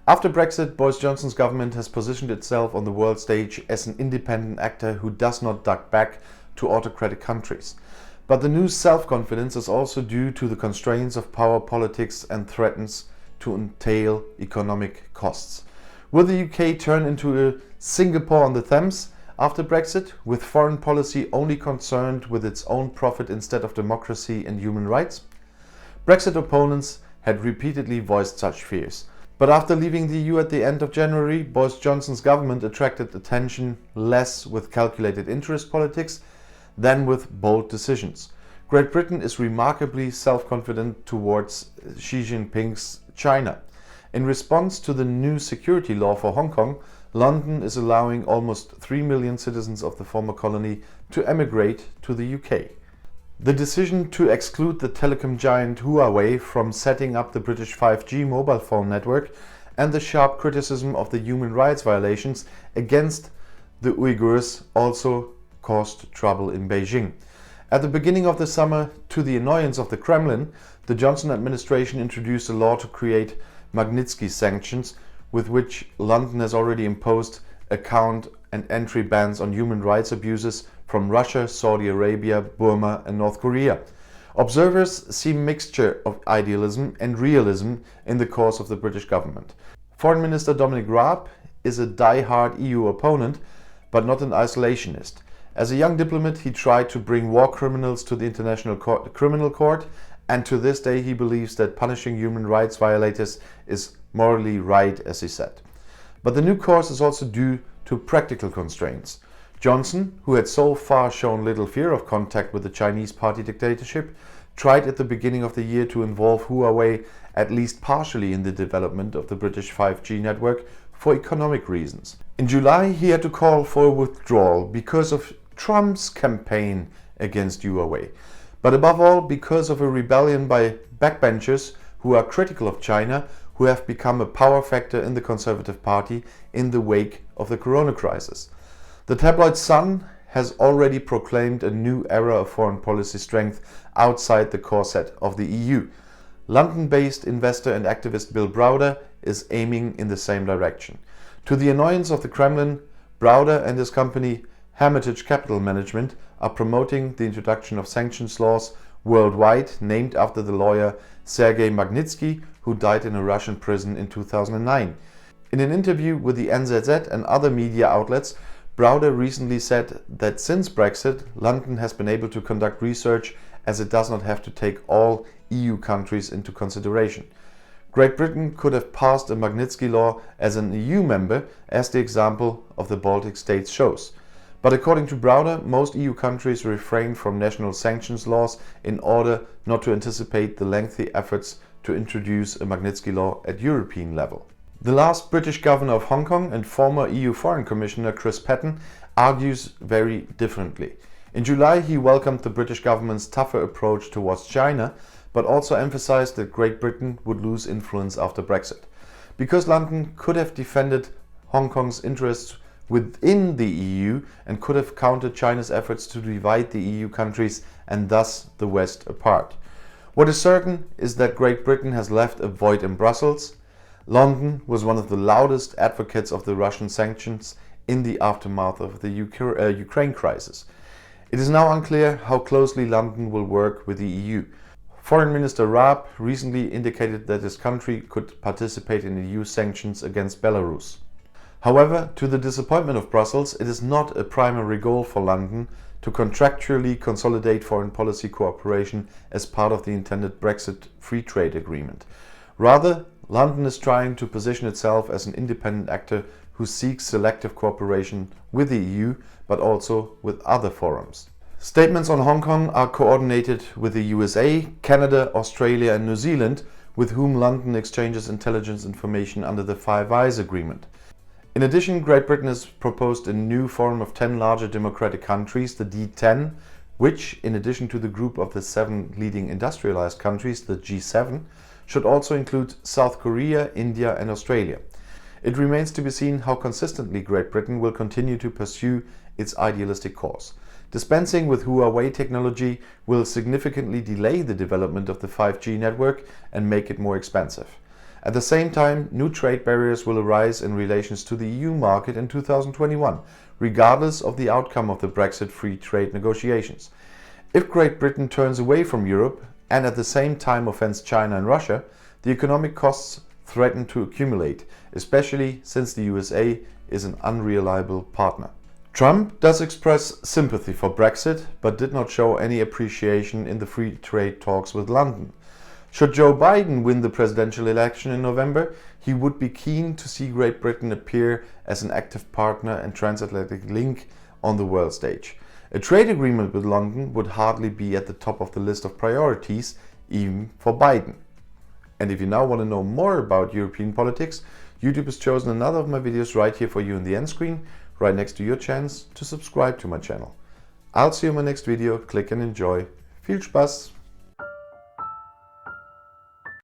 After Brexit, Boris Johnson's government has positioned itself on the world stage as an independent actor who does not duck back to autocratic countries. But the new self-confidence is also due to the constraints of power politics and threatens to entail economic costs. Will the UK turn into a Singapore on the Thames after Brexit, with foreign policy only concerned with its own profit instead of democracy and human rights? Brexit opponents had repeatedly voiced such fears. But after leaving the EU at the end of January, Boris Johnson's government attracted attention less with calculated interest politics than with bold decisions. Great Britain is remarkably self-confident towards Xi Jinping's China. In response to the new security law for Hong Kong, London is allowing almost 3 million citizens of the former colony to emigrate to the UK. The decision to exclude the telecom giant Huawei from setting up the British 5G mobile phone network and the sharp criticism of the human rights violations against the Uyghurs also caused trouble in Beijing. At the beginning of the summer, to the annoyance of the Kremlin, the Johnson administration introduced a law to create Magnitsky sanctions, with which London has already imposed account and entry bans on human rights abuses from Russia, Saudi Arabia, Burma and North Korea. Observers see a mixture of idealism and realism in the course of the British government. Foreign Minister Dominic Raab is a die-hard EU opponent, but not an isolationist. As a young diplomat, he tried to bring war criminals to the International Criminal Court, and to this day he believes that punishing human rights violators is morally right, as he said. But the new course is also due to practical constraints. Johnson, who had so far shown little fear of contact with the Chinese party dictatorship, tried at the beginning of the year to involve Huawei at least partially in the development of the British 5G network for economic reasons. In July, he had to call for a withdrawal because of Trump's campaign against Huawei, but above all because of a rebellion by backbenchers who are critical of China, who have become a power factor in the Conservative Party in the wake of the corona crisis. The tabloid Sun has already proclaimed a new era of foreign policy strength outside the corset of the EU. London-based investor and activist Bill Browder is aiming in the same direction. To the annoyance of the Kremlin, Browder and his company Hermitage Capital Management are promoting the introduction of sanctions laws worldwide, named after the lawyer Sergei Magnitsky, who died in a Russian prison in 2009. In an interview with the NZZ and other media outlets, Browder recently said that since Brexit, London has been able to conduct research as it does not have to take all EU countries into consideration. Great Britain could have passed a Magnitsky law as an EU member, as the example of the Baltic states shows. But according to Browder, most EU countries refrain from national sanctions laws in order not to anticipate the lengthy efforts to introduce a Magnitsky law at European level. The last British governor of Hong Kong and former EU Foreign Commissioner Chris Patten argues very differently. In July, he welcomed the British government's tougher approach towards China, but also emphasized that Great Britain would lose influence after Brexit. Because London could have defended Hong Kong's interests within the EU and could have countered China's efforts to divide the EU countries and thus the West apart. What is certain is that Great Britain has left a void in Brussels. London was one of the loudest advocates of the Russian sanctions in the aftermath of the Ukraine crisis. It is now unclear how closely London will work with the EU. Foreign Minister Raab recently indicated that his country could participate in EU sanctions against Belarus. However, to the disappointment of Brussels, it is not a primary goal for London to contractually consolidate foreign policy cooperation as part of the intended Brexit free trade agreement. Rather, London is trying to position itself as an independent actor who seeks selective cooperation with the EU, but also with other forums. Statements on Hong Kong are coordinated with the USA, Canada, Australia and New Zealand, with whom London exchanges intelligence information under the Five Eyes Agreement. In addition, Great Britain has proposed a new forum of 10 larger democratic countries, the D10, which, in addition to the group of the 7 leading industrialized countries, the G7, should also include South Korea, India and Australia. It remains to be seen how consistently Great Britain will continue to pursue its idealistic course. Dispensing with Huawei technology will significantly delay the development of the 5G network and make it more expensive. At the same time, new trade barriers will arise in relations to the EU market in 2021, regardless of the outcome of the Brexit free trade negotiations. If Great Britain turns away from Europe and at the same time offends China and Russia, the economic costs threaten to accumulate, especially since the USA is an unreliable partner. Trump does express sympathy for Brexit, but did not show any appreciation in the free trade talks with London. Should Joe Biden win the presidential election in November, he would be keen to see Great Britain appear as an active partner and transatlantic link on the world stage. A trade agreement with London would hardly be at the top of the list of priorities, even for Biden. And if you now want to know more about European politics, YouTube has chosen another of my videos right here for you in the end screen, right next to your chance to subscribe to my channel. I'll see you in my next video. Click and enjoy. Viel Spaß!